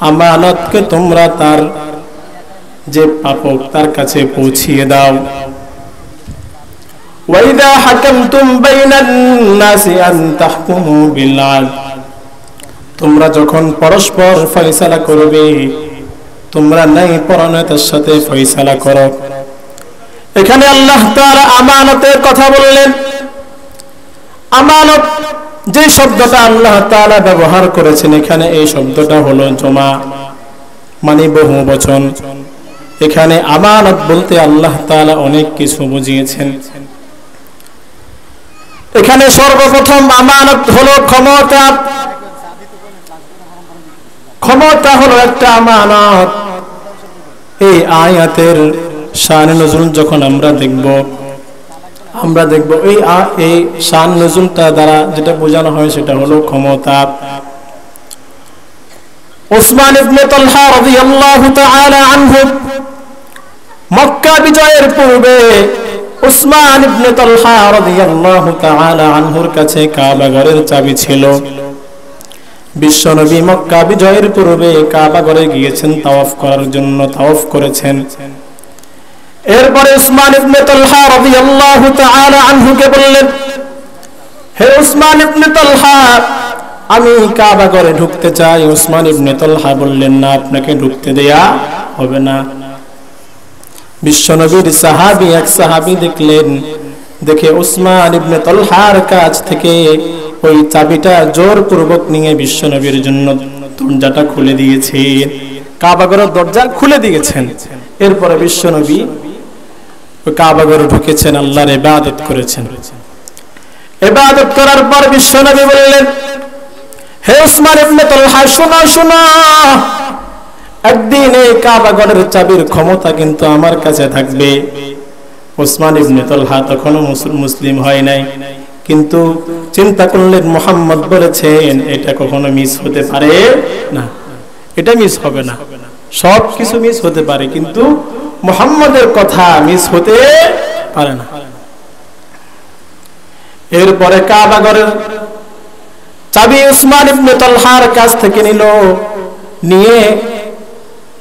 আমানতকে তোমরা তার যে পাপক তার কাছে পৌঁছিয়ে দাও। ওয়াইদা হাকামতুম বাইনান নাসি আন তাহকুমু বিল আদল, তোমরা যখন পরস্পর ফয়সালা করবে তোমরা ন্যায় পরায়ণতার সাথে ফয়সালা করো। এখানে আল্লাহ তাআলা আমানতের কথা বললেন। আমানত যে শব্দটা আল্লাহ তাআলা ব্যবহার করেছেন এখানে, এই শব্দটা হলো জমা, মানে বহু বচন। এখানে আমানত বলতে আল্লাহ তাআলা অনেক কিছু বুঝিয়েছেন। এখানে সর্বপ্রথম আমানত হলো ক্ষমতা। ক্ষমতা হলো একটা আমানত। এই আয়াতের শান নজুল যখন আমরা দেখব এই শান নজুলটা দ্বারা যেটা বোঝানো হয় সেটা হলো ক্ষমতা। উসমান ইবনে তালহা রাদিয়াল্লাহু তাআলা আনহু মক্কা বিজয়ের পূর্বে উসমান ইবনে তালহা রাদিয়াল্লাহু তাআলা আনহুর কাছে কাবা ঘরের চাবি ছিল। বিশ্বনবী মক্কা বিজয়ের পূর্বে কাবা ঘরে গিয়েছেন তাওয়াফ করার জন্য, তাওয়াফ করেছেন। এরপরে উসমান ইবনে তালহা রাদিয়াল্লাহু তাআলা আনহুকে বললেন, হে উসমান ইবনে তালহা, আমি কাবা ঘরে ঢুকতে চাই। উসমান ইবনে তালহা বললেন, না, আপনাকে ঢুকতে দেয়া হবে না। বিশ্বনবীর সাহাবী এক সাহাবী দেখে উসমান ইবনে তালহার কাছ থেকে ওই চাবিটা জোরপূর্বক নিয়ে বিশ্বনবীর জন্য দরজাটা খুলে দিয়েছেন, কাবা ঘরের দরজা খুলে দিয়েছেন। এরপরে বিশ্বনবী ওই কাবা ঘরে ঢুকেছেন, আল্লাহর ইবাদত করেছেন। ইবাদত করার পর বিশ্বনবী বললেন, হে উসমান ইবনে তালহা, শোনো শোনো, একদিন এই কাবা ঘরের চাবির ক্ষমতা কিন্তু আমার কাছে থাকবে। উসমান ইবনে তালহা তখনও মুসলিম হয় নাই, কিন্তু চিন্তা করলেন মুহাম্মদ বলেছেন এটা কখনো মিস হতে পারে না, এটা মিস হবে না। সব কিছু মিস হতে পারে কিন্তু মুহাম্মদের কথা মিস হতে পারে না। এরপরে কাবা ঘরের চাবি উসমান ইবনে তালহার কাছ থেকে নিয়ে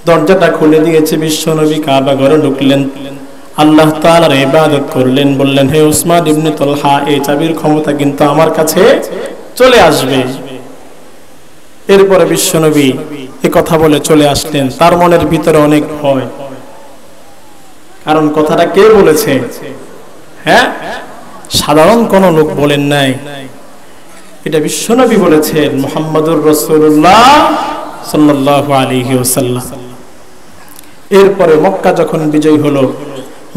দরজাটা খুলে দিয়েছে। বিশ্বনবী কাবা ঘরে ঢুকলেন, আল্লাহ তাআলার ইবাদত করলেন, বললেন, হে উসমান ইবনে তালহা, এই চাবির ক্ষমতা কিন্তু আমার কাছে চলে আসবে। এরপরে বিশ্বনবী এই কথা বলে চলে আসলেন। তার মনের ভিতরে অনেক ভয়, কারণ কথাটা কে বলেছে? হ্যাঁ, সাধারণ কোন লোক বলেন নাই, এটা বিশ্বনবী বলেছেন, মুহাম্মদুর রাসূলুল্লাহ সাল্লাল্লাহু আলাইহি ওয়াসাল্লাম। এরপরে মক্কা যখন বিজয় হলো,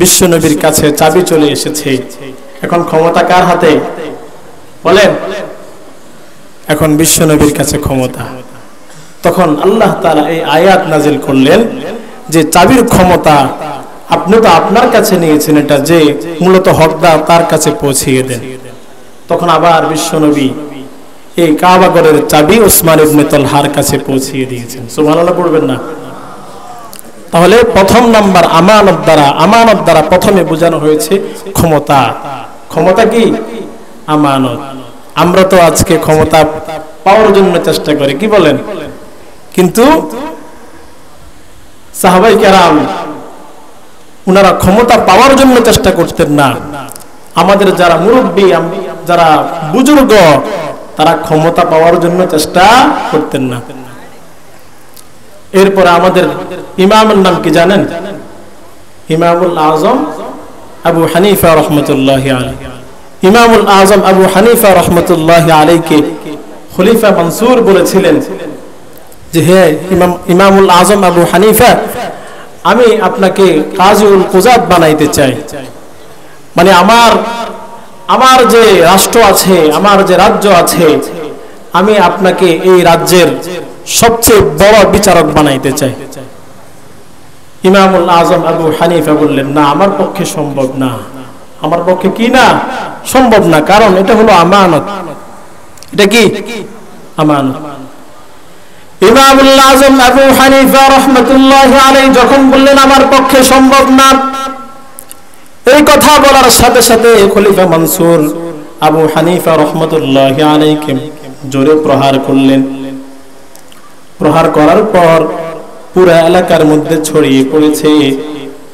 বিশ্বনবীর কাছে চাবি চলে এসেছে। এখন ক্ষমতা কার হাতে বলেন? এখন বিশ্বনবীর কাছে ক্ষমতা। তখন আল্লাহ তাআলা এই আয়াত নাজিল করলেন যে চাবির ক্ষমতা আপনি তো আপনার কাছে নিয়েছেন, এটা যে মূলত হকদার তার কাছে পৌঁছিয়ে দেন। তখন আবার বিশ্বনবী এই কাবা ঘরের চাবি উসমান ইবনে তালহার কাছে পৌঁছিয়ে দিয়েছেন। সুবহানাল্লাহ পড়বেন না? তাহলে প্রথম নাম্বার আমানত দ্বারা প্রথমে বোঝানো হয়েছে ক্ষমতা। ক্ষমতা কি? আমানত। আমরা তো আজকে ক্ষমতা পাওয়ার জন্য চেষ্টা করি, কি বলেন? কিন্তু সাহাবায়ে কেরাম উনারা ক্ষমতা পাওয়ার জন্য চেষ্টা করতেন না। আমাদের যারা মুরব্বী, যারা বুজুর্গ, তারা ক্ষমতা পাওয়ার জন্য চেষ্টা করতেন না। এরপরে আমাদের ইমামের নাম কি জানেন? ইমামুল আজম আবু হানিফা রাহমাতুল্লাহি আলাইহি। ইমামুল আজম আবু হানিফা রাহমাতুল্লাহি আলাইহিকে খলিফা মনসুর বলেছিলেন যে, হে ইমামুল আজম আবু হানিফা, আমি আপনাকে কাজীউল কুজাত বানাইতে চাই। মানে আমার যে রাষ্ট্র আছে, আমার যে রাজ্য আছে, আমি আপনাকে এই রাজ্যের সবচেয়ে বড় বিচারক বানাইতে চাই। ইমামুল আজম আবু হানিফা বললেন, না, আমার পক্ষে সম্ভব না। আমার পক্ষে কি না? সম্ভব না, কারণ এটা হলো আমানত। এটা কি? আমানত। ইমামুল আজম আবু হানিফা রাহমাতুল্লাহি আলাইহি যখন বললেন আমার পক্ষে সম্ভব না, এই কথা বলার সাথে সাথে খলিফা মনসুর আবু হানিফা রাহমাতুল্লাহি আলাইহিকে জোরে প্রহার করলেন। প্রহার করার পর পুরো এলাকার মধ্যে ছড়িয়ে পড়েছে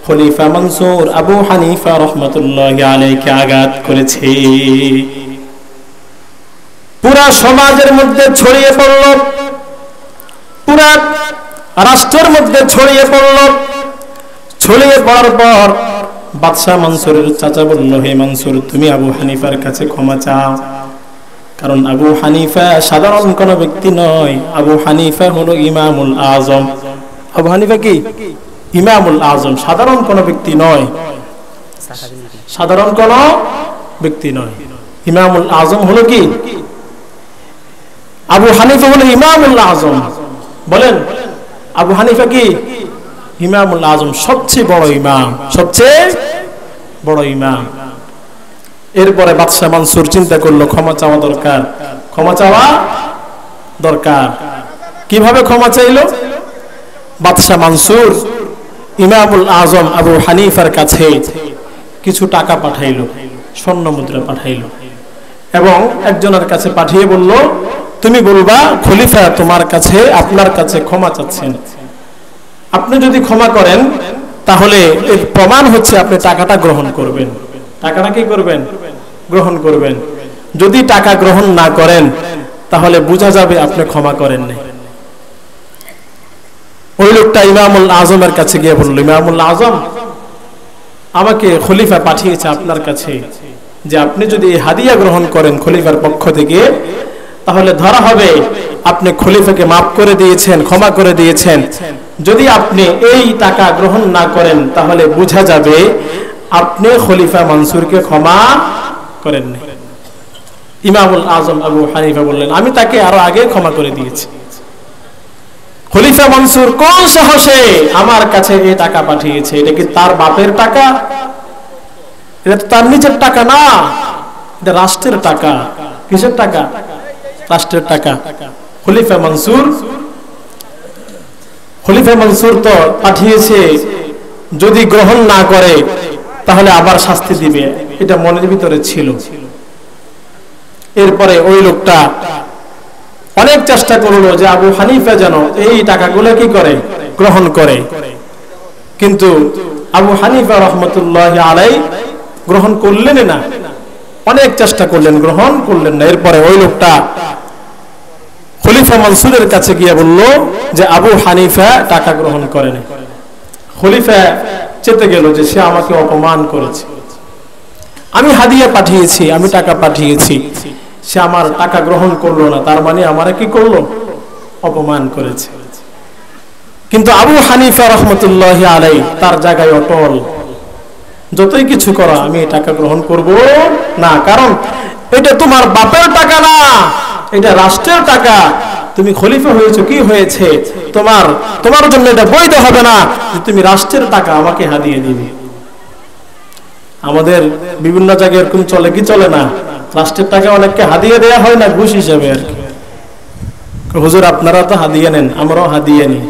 খলিফা মনসুর আবু হানিফা রাহমাতুল্লাহি আলাইহি আঘাত করেছে। পুরা সমাজের মধ্যে ছড়িয়ে পড়ল, পুরা রাষ্ট্রের মধ্যে ছড়িয়ে পড়ল। ছড়িয়ে পড়ার পর বাদশাহ মনসুরের চাচা বলল, হে মনসুর, তুমি আবু হানিফার কাছে ক্ষমা চাও, কারণ আবু হানিফা সাধারণ কোন ব্যক্তি নয়, আবু হানিফা হলো ইমামুল আজম। আবু হানিফা কি? ইমামুল আজম, সাধারণ কোন ব্যক্তি নয়, সাধারণ কোন ব্যক্তি নয়। ইমামুল আজম হলো কি? আবু হানিফা হলো ইমামুল আজম। বলেন, আবু হানিফা কি? ইমামুল আজম, সবচেয়ে বড় ইমাম, সবচেয়ে বড় ইমাম। এরপরে বাদশাহ মনসুর চিন্তা করলো ক্ষমা চাওয়া দরকার, ক্ষমা চাওয়া দরকার। কিভাবে ক্ষমা চাইলো? বাদশাহ মনসুর ইমামুল আজম আবু হানিফার কাছে কিছু টাকা পাঠাইলো, স্বর্ণ মুদ্রা পাঠাইলো, এবং একজনের কাছে পাঠিয়ে বলল, তুমি বলবা খলিফা তোমার কাছে, আপনার কাছে ক্ষমা চাচ্ছেন, আপনি যদি ক্ষমা করেন তাহলে এর প্রমাণ হচ্ছে আপনি টাকাটা গ্রহণ করবেন। টাকাটা কি করবেন? গ্রহণ করবেন। যদি টাকা গ্রহণ না করেন তাহলে বোঝা যাবে আপনি ক্ষমা করেন নাই। ওই লোকটা ইমামুল আজমের কাছে গিয়ে বলল, ইমামুল আজম, আমাকে খলিফা পাঠিয়েছে আপনার কাছে যে আপনি যদি হাদিয়া গ্রহণ করেন খলিফার পক্ষ থেকে, তাহলে ধরা হবে আপনি খলিফাকে মাফ করে দিয়েছেন, ক্ষমা করে দিয়েছেন। যদি আপনি এই টাকা গ্রহণ না করেন তাহলে বোঝা যাবে আপনি খলিফা মনসুরকে ক্ষমা করেন নাই। ইমামুল আজম আবু হানিফা বললেন, আমি তাকে আরো আগে ক্ষমা করে দিয়েছি। খলিফা মনসুর কোন সাহসে আমার কাছে এই টাকা পাঠিয়েছে? এটা কি তার বাপের টাকা? এটা তো তার নিজের টাকা না, এটা রাষ্ট্রের টাকা। কিসের টাকা? রাষ্ট্রের টাকা। খলিফা মনসুর তো পাঠিয়েছে, যদি গ্রহণ না করে তাহলে আবার শাস্তি দিবে, এটা মনের ভিতরে ছিল। এরপরে ওই লোকটা অনেক চেষ্টা করলো যে আবু হানিফা যেন এই টাকাগুলো কি করে, গ্রহণ করে, কিন্তু আবু হানিফা রহমতুল্লাহি আলাইহি গ্রহণ করলেন না। অনেক চেষ্টা করলেন, গ্রহণ করলেন না। এরপরে ওই লোকটা খলিফা মনসুরের কাছে গিয়ে বলল যে আবু হানিফা টাকা গ্রহণ করেনি। খলিফা চেতে গেল যে সে আমাকে অপমান করেছে, আমি হাদিয়া পাঠিয়েছি, আমি টাকা পাঠিয়েছি, সে আমার টাকা গ্রহণ করলো না, তার মানে আমারে কি করলো? অপমান করেছে। কিন্তু আবু হানিফা রহমতুল্লাহি আলাইহি তার জায়গায় অটল, যতই কিছু করো আমি এই টাকা গ্রহণ করব না, কারণ এটা তোমার বাপের টাকা না, এটা রাষ্ট্রের টাকা। তুমি খলিফা হয়েছো, কি হয়েছে? তোমার জন্য এটা বৈধ হবে না যে তুমি রাষ্ট্রের টাকা আমাকে হাদিয়ে দিবে। আমাদের বিভিন্ন জায়গায় এরকম চলে কি চলে না? রাষ্ট্রের টাকা অনেককে হাদিয়ে দেয়া হয় না, ঘুষ হিসেবে আর কি। হুজুর আপনারা তো হাদিয়ে নেন, আমরাও হাদিয়ে নিই।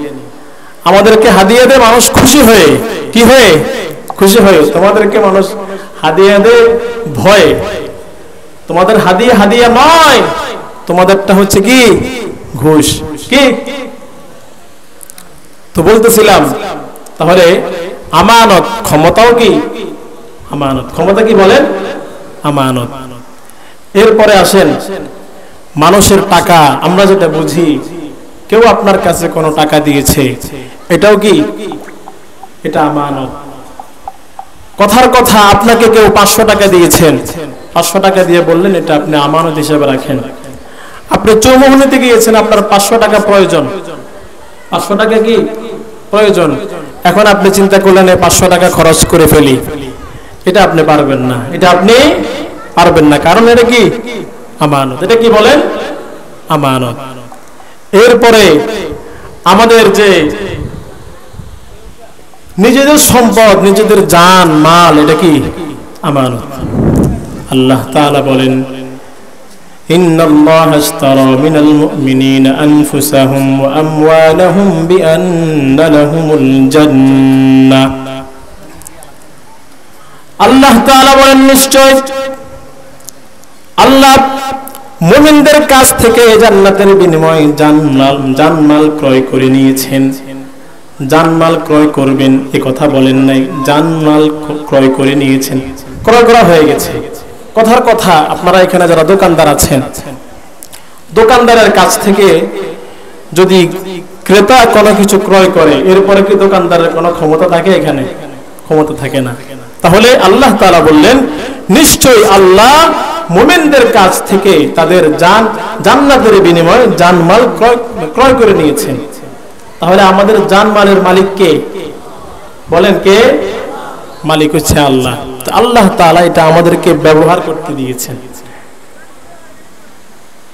আমাদেরকে হাদিয়ে দেয় মানুষ খুশি হয়ে, কি হয়ে? খুশি হয়ে। তোমাদেরকে মানুষ হাদিয়ে দেয় ভয়ে। তোমাদের হাদিয়া নয়, তোমাদেরটা হচ্ছে কি? ঘুষ। কি তো বলতেছিলাম, তাহলে আমানত, ক্ষমতাও কি আমানত? ক্ষমতা কি বলেন? আমানত। এরপরে আসেন মানুষের টাকা, আমরা যেটা বুঝি, কেউ আপনার কাছে কোনো টাকা দিয়েছে, এটাও কি? এটা আমানত। কথার কথা, আপনাকে কেউ 500 টাকা দিয়েছেন, 500 টাকা দিয়ে বললেন এটা আপনি আমানত হিসেবে রাখেন। আপনি চৌমুহনীতে গিয়েছেন, আপনার 500 টাকা প্রয়োজন, 500 টাকা কি প্রয়োজন। এখন আপনি চিন্তা করলেন 500 টাকা খরচ করে ফেলি, এটা আপনি পারবেন না, এটা আপনি পারবেন না, কারণ এটা কি? আমানত। এটা কি বলেন? আমানত। এরপরে আমাদের যে নিজেদের সম্পদ, নিজেদের জান মাল, এটা কি? আমানত। আল্লাহ তাআলা বলেন, ইন্নাল্লাহা আশতারা মিনাল মুমিনিনা আনফুসাহুম ওয়া আমওয়ালাহুম বিআন্না লাহুমুল জান্নাহ। আল্লাহ তাআলা বলেন, নিশ্চয় আল্লাহ মুমিনদের কাছ থেকে জান্নাতের বিনিময়ে জানমাল ক্রয় করে নিয়েছেন। জানমাল ক্রয় করবেন এ কথা বলেন নাই, জানমাল ক্রয় করে নিয়েছেন, ক্রয় করা হয়ে গেছে। কথার কথা, আপনারা এখানে যারা দোকানদার আছেন, দোকানদারের কাছ থেকে যদি ক্রেতা কোনো কিছু ক্রয় করে, এরপরে কি দোকানদারের কোনো ক্ষমতা থাকে? এখানে ক্ষমতা থাকে না। তাহলে আল্লাহ তাআলা বললেন, নিশ্চয়ই আল্লাহ মুমিনদের কাছ থেকে তাদের জান্নাতের বিনিময়ে জানমাল ক্রয় করে নিয়েছেন। তাহলে আমাদের জানমালের মালিক কে? বলেন কে? মালিক হচ্ছে আল্লাহ। আল্লাহ তাআলা এটা আমাদেরকে ব্যবহার করতে দিয়েছেন।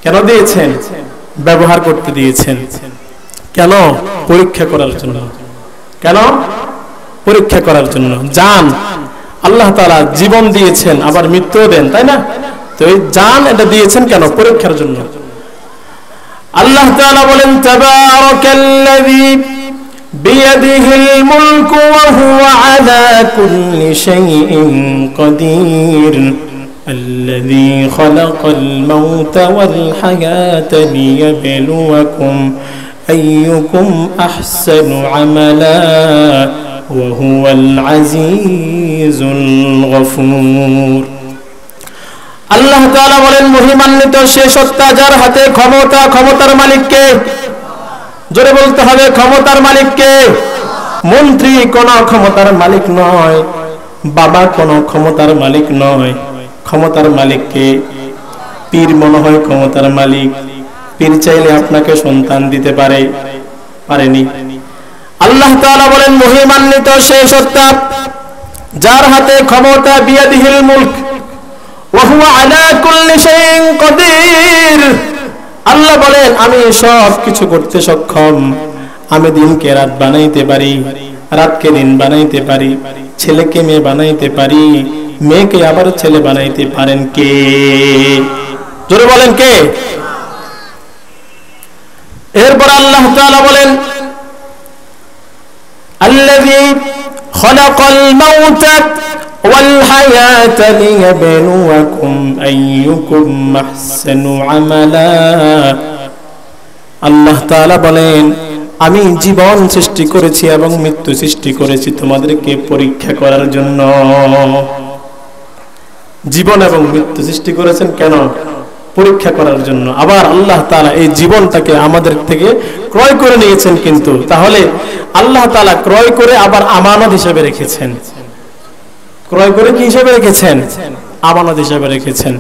কেন দিয়েছেন? ব্যবহার করতে দিয়েছেন। কেন? পরীক্ষা করার জন্য। কেন? পরীক্ষা করার জন্য। জান আল্লাহ তাআলা জীবন দিয়েছেন, আবার মৃত্যু দেন, তাই না? তো এই জান এটা দিয়েছেন কেন? পরীক্ষার জন্য। আল্লাহ তাআলা বলেন, তাবারাকাল্লাযী বিয়াদিহিল মুলকু ওয়া হুয়া আলা কুল্লি শাইইন কাদির الذي خلق الموت والحياة ليبلوكم أيكم أحسن عملا وهو العزيز الغفور। আল্লাহ তাআলা বলেন, মহিমান্বিত সে সত্তা যার হাতে ক্ষমতা। ক্ষমতার মালিক কে? জোরে বলতে হবে, ক্ষমতার মালিক কে? মন্ত্রী কোন ক্ষমতার মালিক নয়, বাবা কোন ক্ষমতার মালিক নয়। ক্ষমতার মালিক কে? পীর মনে হয় ক্ষমতার মালিক। পীর চাইলে আপনাকে সন্তান দিতে পারে? পারেনি। আল্লাহ তাআলা বলেন, মহিমান্বিত সে সত্তা যার হাতে ক্ষমতা। বিয়াদিহিল মুলক ওয়া হুয়া আলা কুল্লি শাইইন কাদির। আল্লাহ বলেন, আমি সব কিছু করতে সক্ষম। আমি দিনকে রাত বানাইতে পারি, রাতকে দিন বানাইতে পারি, ছেলেকে মেয়ে বানাইতে পারি, মেয়েকে আবার ছেলে বানাইতে পারেন কে? জোরে বলেন কে? এরপর আল্লাহ তাআলা বলেন, আল্লাযী খালাকাল মাউতা ওয়াল হায়াতা লিয়াবলুয়াকুম আইয়ুকুম আহসানু আমালা। আল্লাহ তাআলা বলেন, আমি জীবন সৃষ্টি করেছি এবং মৃত্যু সৃষ্টি করেছি তোমাদেরকে পরীক্ষা করার জন্য। জীবন এবং মৃত্যু সৃষ্টি করেছেন কেন? পরীক্ষা করার জন্য। আবার আল্লাহ তাআলা এই জীবনটাকে আমাদের থেকে ক্রয় করে নিয়েছেন, কিন্তু তাহলে আল্লাহ তাআলা ক্রয় করে আবার আমানত হিসেবে রেখেছেন। ক্রয় করে কি হিসেবে রেখেছেন? আমানত হিসেবে রেখেছেন।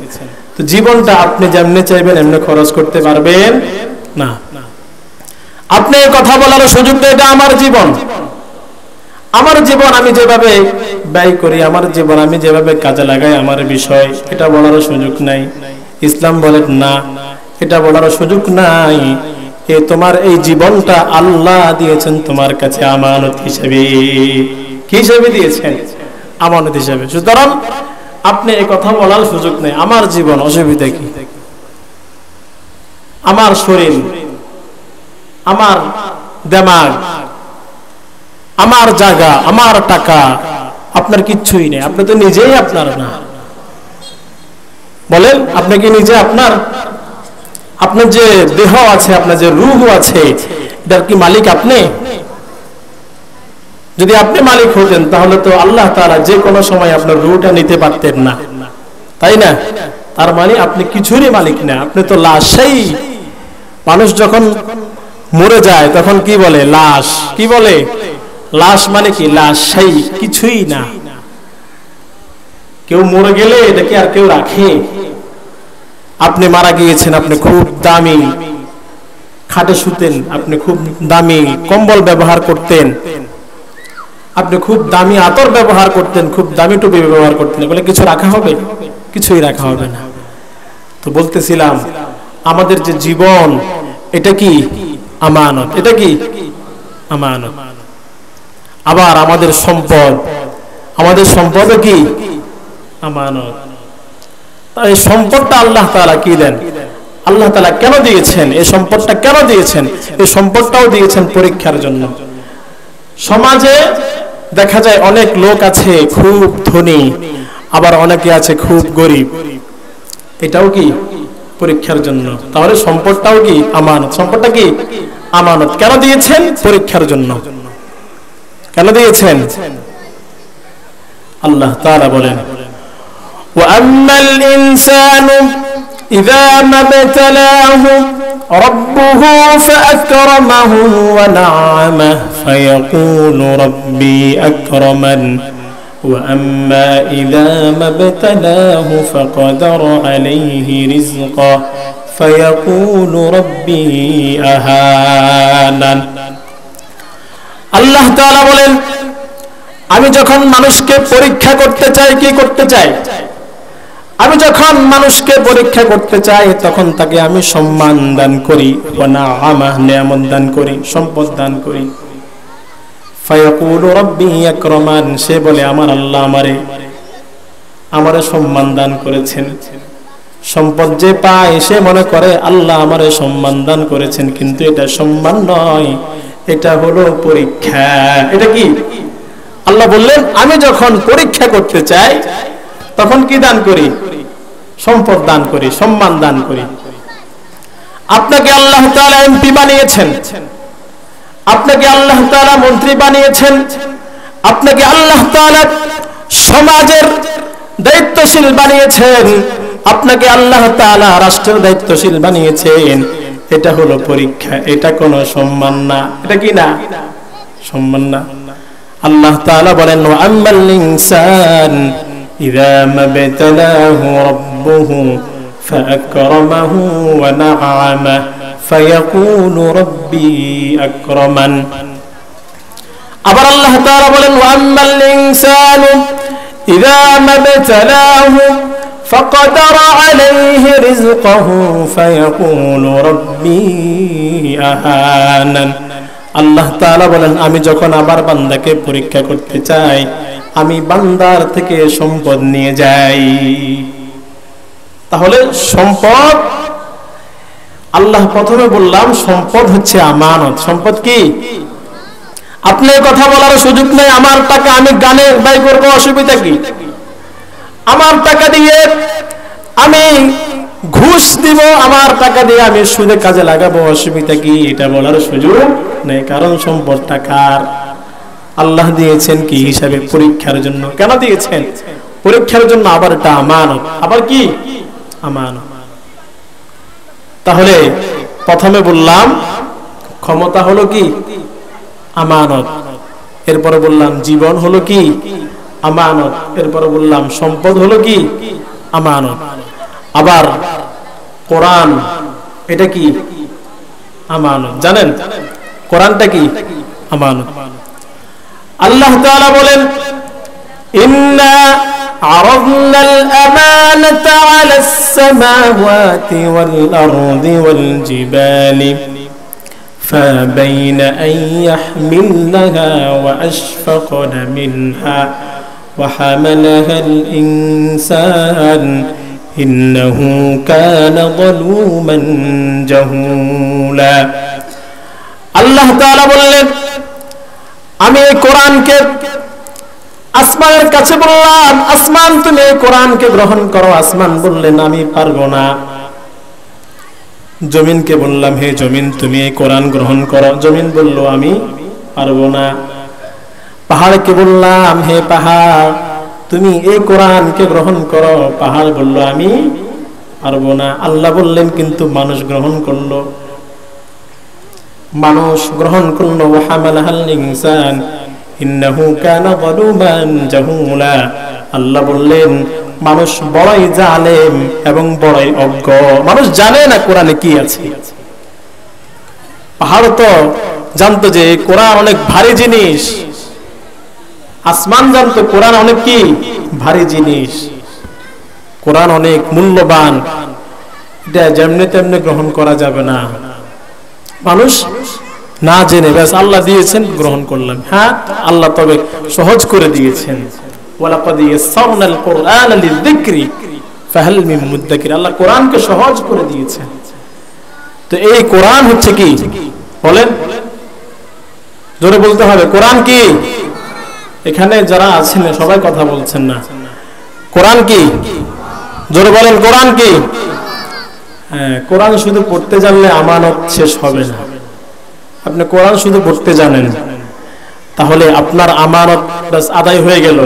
তো জীবনটা আপনি যেমনি চাইবেন এমনি খরচ করতে পারবেন না। আপনি কথা বলার সুযোগ নেই, এটা আমার জীবন, আমার জীবন আমি যেভাবে ব্যয় করি, আমার জীবন আমি যেভাবে কাজে লাগাই আমার বিষয়, এটা বলার সুযোগ নাই। ইসলাম বলে না, এটা বলার সুযোগ নাই। তোমার এই জীবনটা আল্লাহ দিয়েছেন তোমার কাছে আমানত হিসেবে। কি হিসেবে দিয়েছেন? আমানত হিসেবে। সুতরাং আপনি এই কথা বলার সুযোগ নেই, আমার জীবন, অসুবিধা কি? আমার শরীর, আমার দিমাগ, আমার জায়গা, আমার টাকা, আপনার কিচ্ছুই নেই। আপনি তো নিজেই আপনার না। বলেন, আপনি কি নিজে আপনার? আপনার যে দেহ আছে, আপনার যে রূহ আছে, এটার কি মালিক আপনি? যদি আপনি মালিক হতেন তাহলে তো আল্লাহ তাআলা যে কোনো সময় আপনার রূহটা নিতে পারতেন না, তাই না? তার মানে আপনি কিছুরই মালিক না, আপনি তো লাশই। মানুষ যখন মরে যায় তখন কি বলে? লাশ। কি বলে? লাশ মানে কি? লাশই, কিছুই না। কেউ মরে গেলে এটাকে আর কেউ রাখে? আপনি মারা গিয়েছেন, আপনি খুব দামি খাটে শুতেন, আপনি খুব দামি কম্বল ব্যবহার করতেন, আপনি খুব দামি আতর ব্যবহার করতেন, খুব দামি টুপি ব্যবহার করতেন, এগুলো কিছু রাখা হবে? কিছুই রাখা হবে না। তো বলতেছিলাম, আমাদের যে জীবন, এটা কি? আমানত। এটা কি? আমানত। আবার আমাদের সম্পদ, আমাদের সম্পদও কি? আমানত। এই সম্পদটা আল্লাহ তাআলা কি দেন? আল্লাহ তাআলা কেন দিয়েছেন? এই সম্পদটা কেন দিয়েছেন? এই সম্পদটাও দিয়েছেন পরীক্ষার জন্য। সমাজে দেখা যায় অনেক লোক আছে খুব ধনী, আবার অনেকে আছে খুব গরিব। এটাও কি? পরীক্ষার জন্য। তাহলে সম্পদটাও কি আমানত? সম্পদটা কি আমানত। কেন দিয়েছেন? পরীক্ষার জন্য। কেন দিয়েছেন? আল্লাহ তাআলা বলেন, ওয়া আম্মাল ইনসানু ইযা মাবতালাহু রাব্বুহু ফাআকরামাহু ওয়া না'আমাহু ফায়াকুলু রাব্বি আকরামান ওয়া আম্মা ইযা মাবতালাহু ফাকাদারা আলাইহি রিজকাহু ফায়াকুলু রাব্বি আহানান। আল্লাহ তাআলা বলেন, আমি যখন মানুষকে পরীক্ষা করতে চাই, কি করতে চাই? আমি যখন মানুষকে পরীক্ষা করতে চাই তখন তাকে আমি সম্মান দান করি, ওয়া না'আমাহ, নিয়ামত দান করি, সম্পদ দান করি। ফায়াকুলু রাব্বি আকরামান, সে বলে আমার আল্লাহ আমারে সম্মান দান করেছেন। সম্পদ যে পায় সে মনে করে আল্লাহ আমারে সম্মান দান করেছেন, কিন্তু এটা সম্মান নয়, এটা হলো পরীক্ষা। এটা কি? আল্লাহ বললেন আমি যখন পরীক্ষা করতে চাই তখন কি দান করি? সম্পদ দান করি, সম্মান দান করি। আপনাকে আল্লাহ তাআলা এমপি বানিয়েছেন, আপনাকে আল্লাহ তাআলা মন্ত্রী বানিয়েছেন, আপনাকে আল্লাহ তাআলা সমাজের দায়িত্বশীল বানিয়েছেন, আপনাকে আল্লাহ তাআলা রাষ্ট্রের দায়িত্বশীল বানিয়েছেন। এটা হলো পরীক্ষা, এটা কোনো সম্মান না। এটা কি না? সম্মান না। আল্লাহ তাআলা বলেন, ওয়া আম্মাল ইনসান ইযা মাবতালাহু রাব্বুহু ফাআকরামাহু ওয়া না'আমাহু ফায়াকুলু রাব্বি আকরামান। আবার আল্লাহ তাআলা বলেন, ওয়া আম্মাল ইনসানু ইযা মাবতালাহু ফাকাদারা আলাইহি রিজকাহু ফায়াকুলু রাব্বি আহানান। আল্লাহ তাআলা বলেন আমি যখন আবার বান্দাকে পরীক্ষা করতে চাই আমি বান্দার থেকে সম্পদ নিয়ে যাই। তাহলে সম্পদ, আল্লাহ প্রথমে বললাম সম্পদ হচ্ছে আমানত। সম্পদ কি? আপনি কথা বলার সুযোগ নেই, আমার টাকা আমি গানে ব্যয় করবো, অসুবিধা কি? আমার টাকা দিয়ে আমি ঘুষ দিব, আমার টাকা দিয়ে আমি সুদে কাজে লাগাবো, অসুবিধা কি? এটা বলার সুযোগ নেই, কারণ সম্পদটা কার? আল্লাহ দিয়েছেন কি হিসাবে? পরীক্ষার জন্য। কেন দিয়েছেন? পরীক্ষার জন্য। আবার এটা আমানত। আবার কি? আমানত। তাহলে প্রথমে বললাম ক্ষমতা হলো কি? আমানত। এরপরে বললাম জীবন হলো কি? আমানত। এরপরে বললাম সম্পদ হলো কি? আমানত। আবার কোরআন, এটা কি? আমানত। জানেন কোরআনটা কি? আমানত। আল্লাহ তাআলা বলেন, ইন্না আরাদনাল আমানাতা আলাস সামাওয়াতি ওয়াল আরদি ওয়াল জিবালি فأبين أن يحملنها وأشفقن منها وحملها الإنسان إنه كان ظلوما جهولا। আল্লাহ তাআলা বললেন আমি এই কোরআনকে আসমানের কাছে বললাম, আসমান তুমি এই কোরআনকে গ্রহণ করো। আসমান বললেন আমি পারবো না। জমিনকে বললাম হে জমিন তুমি এই কোরআন গ্রহণ করো। জমিন বলল আমি পারবো না। পাহাড়কে বললাম হে পাহাড় তুমি এই কোরআনকে গ্রহণ করো। পাহাড় বলল আমি পারবো না। আল্লাহ বললেন কিন্তু মানুষ গ্রহণ করলো, মানুষ গ্রহণ করলো। ওয়াহামালাহাল ইনসান ইন্নাহু কানা যালুমান জাহুলা। আল্লাহ বললেন মানুষ বড়ই জালেম এবং বড়ই অজ্ঞ। মানুষ জানে না কোরআনে কি আছে। পাহাড় তো জানতো যে কোরআন অনেক ভারী জিনিস, আসমান জানতো কোরআন অনেক কি ভারী জিনিস, কোরআন অনেক মূল্যবান, এটা যেমনি তেমনি গ্রহণ করা যাবে না। মানুষ না জেনে ব্যাস আল্লাহ দিয়েছেন গ্রহণ করলাম। হ্যাঁ আল্লাহ তবে সহজ করে দিয়েছেন। ওয়ালাকাদ ইয়াসসারনাল কুরআনা লিযিকরি ফাহাল মিন মুদ্দাকির। আল্লাহ কোরআনকে সহজ করে দিয়েছেন। তো এই কোরআন হচ্ছে কি বলেন, জোরে বলতে হবে কোরআন কি? এখানে যারা আছেন সবাই কথা বলছেন না। কোরআন কি? জোরে বলেন কোরআন কি? হ্যাঁ, কোরআন শুধু পড়তে জানলে আমানত শেষ হবে না। আপনি কোরআন শুধু পড়তে জানেন, তাহলে আপনার আমানত বাস আদায় হয়ে গেল,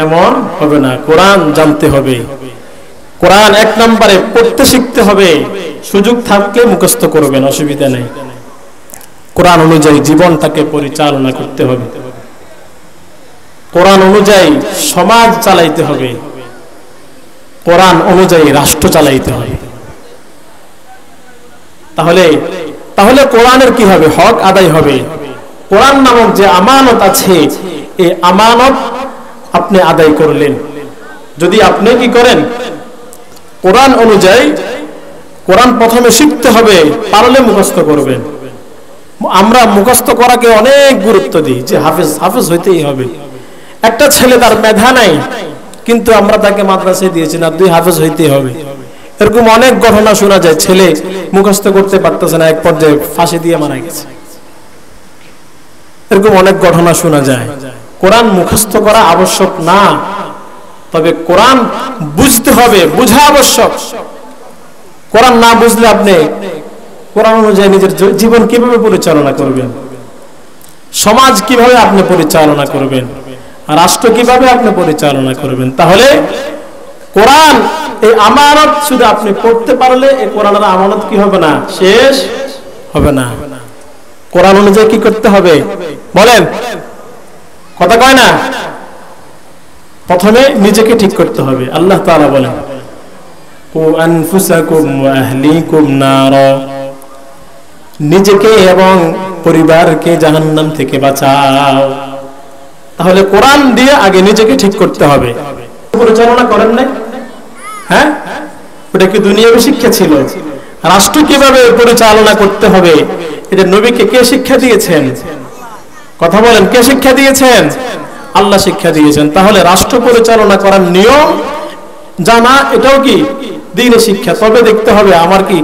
এমন হবে না। কোরআন জানতে হবে, কোরআন এক নম্বরে পড়তে শিখতে হবে। সুযোগ থাকলে মুখস্থ করবেন, অসুবিধা নেই। কোরআন অনুযায়ী জীবনটাকে পরিচালনা করতে হবে, কোরআন অনুযায়ী সমাজ চালাইতে হবে, কোরআন অনুযায়ী রাষ্ট্র চালাইতে হবে। তাহলে তাহলে কোরআনের কি হবে? হক আদায় হবে। কোরআন নামক যে আমানত আছে, এই আমানত আপনি আদায় করলেন। যদি আপনি কি করেন? কোরআন অনুযায়ী, কোরআন প্রথমে শিখতে হবে, পারলে মুখস্থ করবেন। আমরা মুখস্থ করাকে অনেক গুরুত্ব দিই, যে হাফেজ হাফেজ হইতেই হবে। একটা ছেলে তার মেধা নাই, কিন্তু আমরা তাকে মাদ্রাসায় দিয়েছি না, 2 হাফেজ হইতেই হবে। এরকম অনেক ঘটনা শোনা যায়, ছেলে মুখস্থ করতে পারতেছে না, এক পর্যায়ে ফাঁসি দিয়ে মারা গেছে। এরকম অনেক ঘটনা শোনা যায়। কোরআন মুখস্থ করা আবশ্যক না, তবে কোরআন বুঝতে হবে, বুঝা আবশ্যক। কোরআন না বুঝলে আপনি কোরআন অনুযায়ী নিজের জীবন কিভাবে পরিচালনা করবেন, সমাজ কিভাবে আপনি পরিচালনা করবেন, রাষ্ট্র কিভাবে আপনি পরিচালনা করবেন? তাহলে কোরআন এই আমানত শুধু আপনি পড়তে পারলে এই কোরআনের আমানত কি হবে না? শেষ হবে না। কোরআন অনুযায়ী কি করতে হবে বলেন? কথা কয় না? প্রথমে নিজেকে ঠিক করতে হবে। আল্লাহ তাআলা বলেন, কু আনফুসাকুম ওয়া আহলিকুম নারা, নিজেকে এবং পরিবারকে জাহান্নাম থেকে বাঁচাও। তাহলে কোরআন দিয়ে আগে নিজেকে ঠিক করতে হবে। পরিচালনা করেন নাই? হ্যাঁ, ওটা কি দুনিয়াবী শিক্ষা ছিল? রাষ্ট্র কিভাবে পরিচালনা করতে হবে, এটা নবীকে কে শিক্ষা দিয়েছেন? কথা বলেন, কে শিক্ষা দিয়েছেন? আল্লাহ শিক্ষা দিয়েছেন। তাহলে রাষ্ট্র পরিচালনা করার নিয়ম জানা, এটাও কি দ্বীনের শিক্ষা। তবে দেখতে হবে আমার কি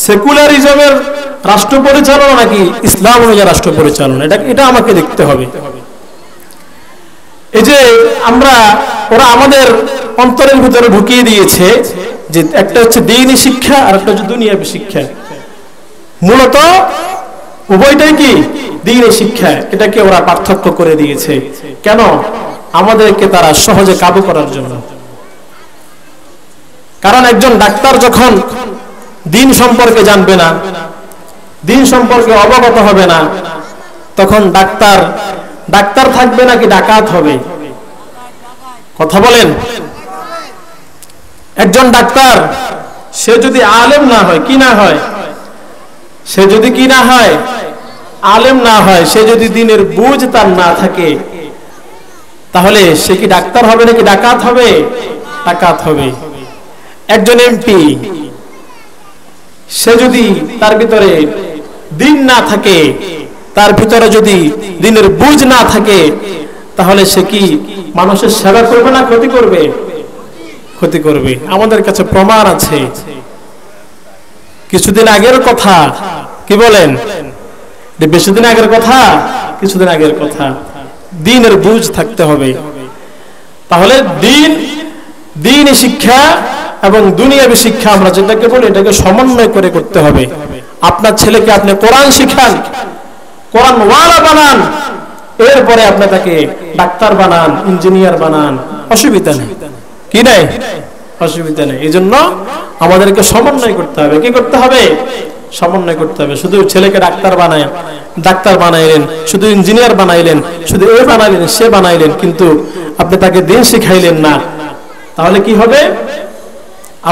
সেকুলারিজমের রাষ্ট্র পরিচালনা নাকি ইসলাম অনুযায়ী রাষ্ট্র পরিচালনা, এটা আমাকে দেখতে হবে। এই যে ওরা আমাদের অন্তরের ভিতরে ঢুকিয়ে দিয়েছে যে একটা হচ্ছে দ্বীনি শিক্ষা আর একটা হচ্ছে দুনিয়াবী শিক্ষা। মূলত উভয়টাই কি দ্বীনি শিক্ষা, এটাকে ওরা পার্থক্য করে দিয়েছে। কেন? আমাদেরকে তারা সহজে কাবু করার জন্য। কারণ একজন ডাক্তার যখন দ্বীন সম্পর্কে জানবে না, দ্বীন সম্পর্কে অবগত হবে না, তখন ডাক্তার থাকবে নাকি ডাকাত হবে? কথা বলেন। একজন ডাক্তার সে যদি আলেম না হয়, কি না হয়, সে যদি কি না হয়, আলেম না হয়, সে যদি দ্বীনের বুঝ তার না থাকে, তাহলে সে কি ডাক্তার হবে নাকি ডাকাত হবে? ডাকাত হবে। একজন এমপি, সে যদি তার ভিতরে দ্বীন না থাকে, তার ভিতরে যদি দ্বীনের বুঝ না থাকে, তাহলে সে কি মানুষের সেবা করবে না ক্ষতি করবে? ক্ষতি করবে। আমাদের কাছে প্রমাণ আছে। কিছুদিন আগের কথা, কি বলেন? বেশিদিন আগের কথা, কিছুদিন আগের কথা। দ্বীনের বুঝ থাকতে হবে। তাহলে দ্বীনি শিক্ষা এবং দুনিয়াবী শিক্ষা আমরা যেটাকে বলি, এটাকে সমন্বয় করে করতে হবে। আপনার ছেলেকে আপনি কোরআন শিখান, কোরআন ওয়ালা বানান, এরপরে আপনি তাকে ডাক্তার বানান, ইঞ্জিনিয়ার বানান, অসুবিধা নেই। কি নাই? অসুবিধা নেই। এই জন্য আমাদেরকে সমন্বয় করতে হবে। কি করতে হবে? সমন্বয় করতে হবে। শুধু ছেলেকে ডাক্তার বানাইলেন, শুধু ইঞ্জিনিয়ার বানাইলেন, শুধু এ বানাইলেন, সে বানাইলেন, কিন্তু আপনি তাকে দিন শিখাইলেন না, তাহলে কি হবে?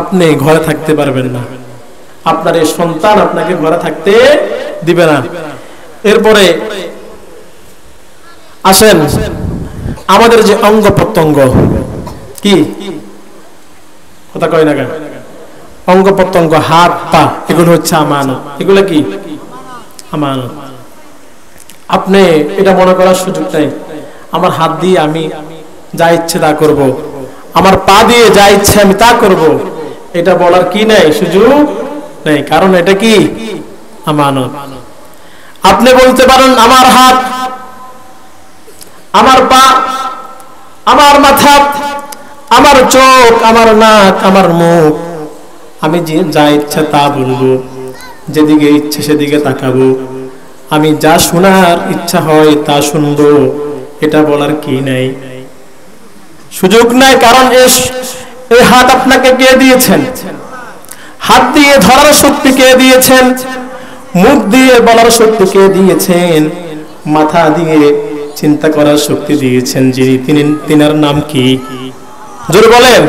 আপনি ঘরে থাকতে পারবেন না, আপনার এই সন্তান আপনাকে ঘরে থাকতে দিবে না। এরপরে আসেন আমাদের যে অঙ্গ প্রত্যঙ্গ, কি কথা কয় না কেন? অঙ্গ প্রত্যঙ্গ, হাত পা, এগুলো হচ্ছে আমানত। এগুলো কি আমানত। আপনি এটা মনে করার সুযোগ নাই আমার হাত দিয়ে আমি যা ইচ্ছে তা করব, আমার পা দিয়ে যা ইচ্ছে আমি তা করব, এটা বলার কি নাই? সুযোগ নেই। কারণ এটা কি আমানত। আপনি বলতে পারেন আমার হাত, আমার পা, আমার মাথা, আমার চোখ, আমার নাক, আমার মুখ, আমি যা ইচ্ছা তা বলবো, যেদিকে ইচ্ছে সেদিকে তাকাবো, আমি যা শোনার ইচ্ছা হয় তা শুনবো, এটা বলার কি নাই? সুযোগ নাই। কারণ এই হাত আপনাকে কে দিয়েছেন? হাত দিয়ে ধরার শক্তি কে দিয়েছেন? মুখ দিয়ে বলার শক্তি কে দিয়েছেন? মাথা দিয়ে চিন্তা করার শক্তি দিয়েছেন যিনি, তিনার নাম কি? জোরে বলেন।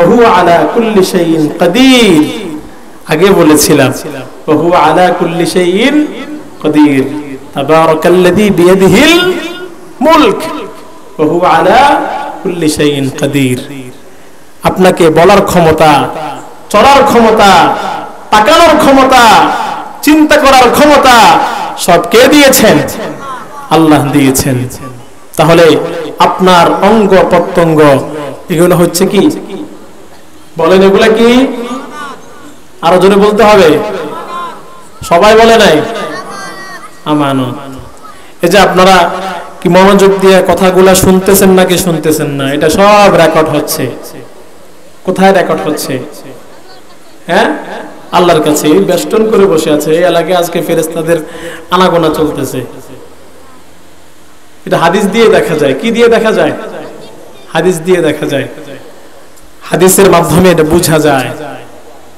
ওহু আলা কুল্লি শাইইন কাদির। আগে বলেছিলাম ওহু আলা কুল্লি শাইইন কাদির, তাবারাকাল্লাযী বিয়াদিহিল মুলক ওহু আলা কুল্লি শাইইন কাদির। আপনাকে বলার ক্ষমতা, চলার ক্ষমতা, তাকানোর ক্ষমতা, চিন্তা করার ক্ষমতা সব কে দিয়েছেন? আল্লাহ দিয়েছেন। তাহলে আপনার অঙ্গ প্রত্যঙ্গ এগুলো হচ্ছে কি? বলেন এগুলা কি? আরো জোরে বলতে হবে। সবাই বলে নাই? আমানত। এই যে আপনারা কি মনোযোগ দিয়ে কথাগুলা শুনতেছেন নাকি শুনতেছেন না? এটা সব রেকর্ড হচ্ছে। কোথায় রেকর্ড হচ্ছে? হ্যাঁ, আল্লাহর কাছে বেষ্টন করে বসে আছে। এই এলাকায় আজকে ফেরেশতাদের আনাগোনা চলতেছে। এটা হাদিস দিয়ে দেখা যায়। কি দিয়ে দেখা যায়? হাদিস দিয়ে দেখা যায়। হাদিসের মাধ্যমে এটা বোঝা যায়।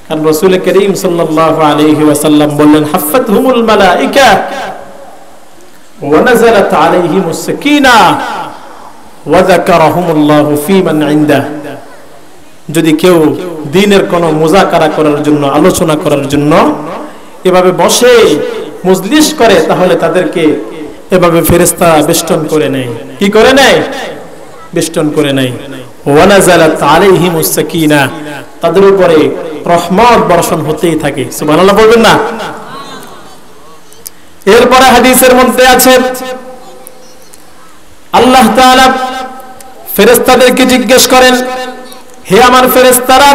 কারণ রাসূল করিম সাল্লাল্লাহু আলাইহি ওয়াসাল্লাম বললেন, হাফাতহুমুল মালায়েকা ওয়া নাযালাত আলাইহিমুস সাকিনা ওয়া যাকারাহুমুল্লাহু ফীমান ইনদাহু। যদি কেউ দ্বীনের কোনো মুযাকারা করার জন্য, আলোচনা করার জন্য এভাবে বসে মজলিস করে, তাহলে তাদেরকে এভাবে ফেরেশতা বেষ্টন করে নেয়। কি করে নেয়? বেষ্টন করে নেয়। ওয়া নাযালাত আলাইহিমুস সাকিনা, তাদের উপরে রহমত বর্ষণ হতেই থাকে। সুবহানাল্লাহ বলবেন না? এরপরে হাদিসের মধ্যে আছে আল্লাহ তাআলা ফেরেশতাদেরকে জিজ্ঞেস করেন, হে আমার ফেরেশতারা,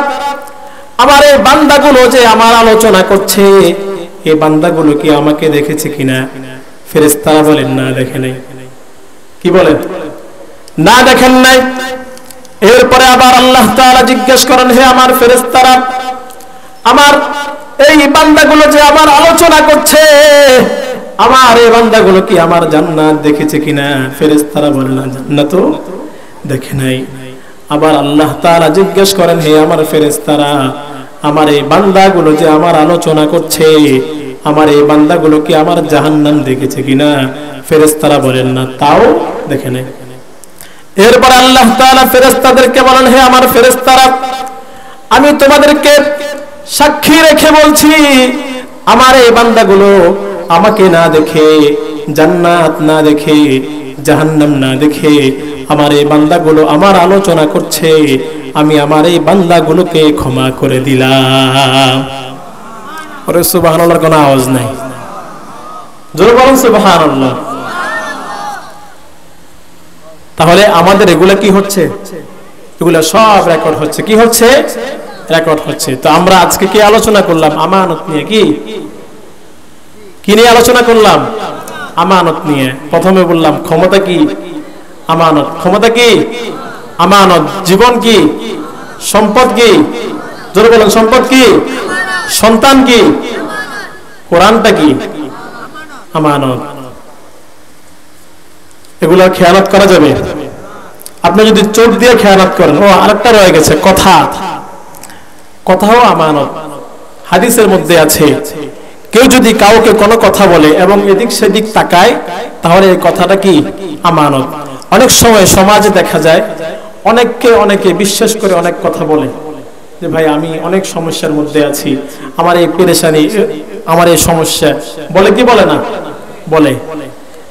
আমার এই বান্দাগুলো যে আমার আলোচনা করছে, এই বান্দাগুলো কি আমাকে দেখেছে কিনা? ফেরেশতারা বলেন, না দেখে নাই। কি বলেন? না দেখেন নাই। এরপরে আবার আল্লাহ তাআলা জিজ্ঞেস করেন, হে আমার ফেরেশতারা, আমার এই বান্দাগুলো যে আমার আলোচনা করছে, আমার এই বান্দাগুলো কি আমার জান্নাত দেখেছে কিনা? ফেরেশতারা বলেন, না, জান্নাত দেখে নাই। আবার আল্লাহ তাআলা জিজ্ঞেস করেন, হে আমার ফেরেশতারা, আমার এই বান্দাগুলো যে আমার আলোচনা করছে, আমার এই বান্দাগুলো কি আমার জাহান্নাম দেখেছে কিনা? ফেরেশতারা বলেন, না, তাও দেখে নাই। এরপর আল্লাহ তাআলা ফেরেশতাদেরকে বলেন, হে আমার ফেরেশতারা, আমি তোমাদেরকে সাক্ষী রেখে বলছি, আমার এই বান্দাগুলো আমাকে না দেখে, জান্নাত না দেখে, জাহান্নাম না দেখে, আমার এই বান্দাগুলো আমার আলোচনা করছে, আমি আমার এই বান্দাগুলোকে ক্ষমা করে দিলাম। ওরে সুবহানাল্লাহর কোনো আওয়াজ নাই। জোরে বলুন সুবহানাল্লাহ। তাহলে আমাদের এগুলা কি হচ্ছে? এগুলা সব রেকর্ড হচ্ছে। কি হচ্ছে? রেকর্ড হচ্ছে। তো আমরা আজকে কি আলোচনা করলাম? আমানত নিয়ে। কি নিয়ে আলোচনা করলাম? আমানত নিয়ে। প্রথমে বললাম ক্ষমতা কি? আমানত। ক্ষমতা কি? আমানত। জীবন কি? সম্পদ কি? জোরে বলেন, সম্পদ কি? সন্তান কি? কোরআনটা কি? আমানত। এগুলা খেয়ানত করা যাবে? আপনি যদি চোখ দিয়ে খেয়ানত করেন। ও আরেকটা রয়ে গেছে, কথা। কথাও আমানত। হাদিসের মধ্যে আছে, কেউ যদি কাউকে কোনো কথা বলে এবং এদিক সেদিক তাকায়, তাহলে এই কথাটা কি? আমানত। অনেক সময় সমাজে দেখা যায় অনেকে বিশ্বাস করে অনেক কথা বলে, যে ভাই আমি অনেক সমস্যার মধ্যে আছি, আমার এই পেরেশানি, আমার এই সমস্যা, বলে কি বলে না? বলে।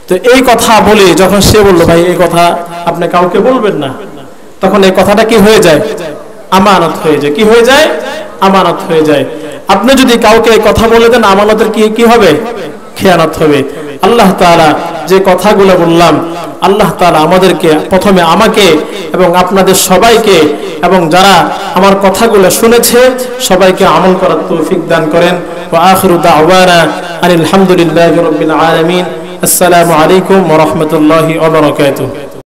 তো এই কথা বলে যখন সে বললো, ভাই এই কথা আপনি কাউকে বলবেন না, তখন এই কথাটা কি হয়ে যায়? আমানত হয়ে যায়। কি হয়ে যায়? আমানত হয়ে যায়। আপনি যদি কাউকে এই কথা বলে দেন, আমানতের কি হবে? খেয়ানত হবে। আল্লাহ তাআলা যে কথাগুলো বললাম, আল্লাহ তাআলা আমাদেরকে, প্রথমে আমাকে এবং আপনাদের সবাইকে, এবং যারা আমার কথাগুলো শুনেছে সবাইকে আমল করার তৌফিক দান করেন। ওয়া আখিরু দাওয়ানা আলহামদুলিল্লাহি রাব্বিল আলামিন। আসসালামু আলাইকুম ওয়া রাহমাতুল্লাহি ওয়া বারাকাতুহু।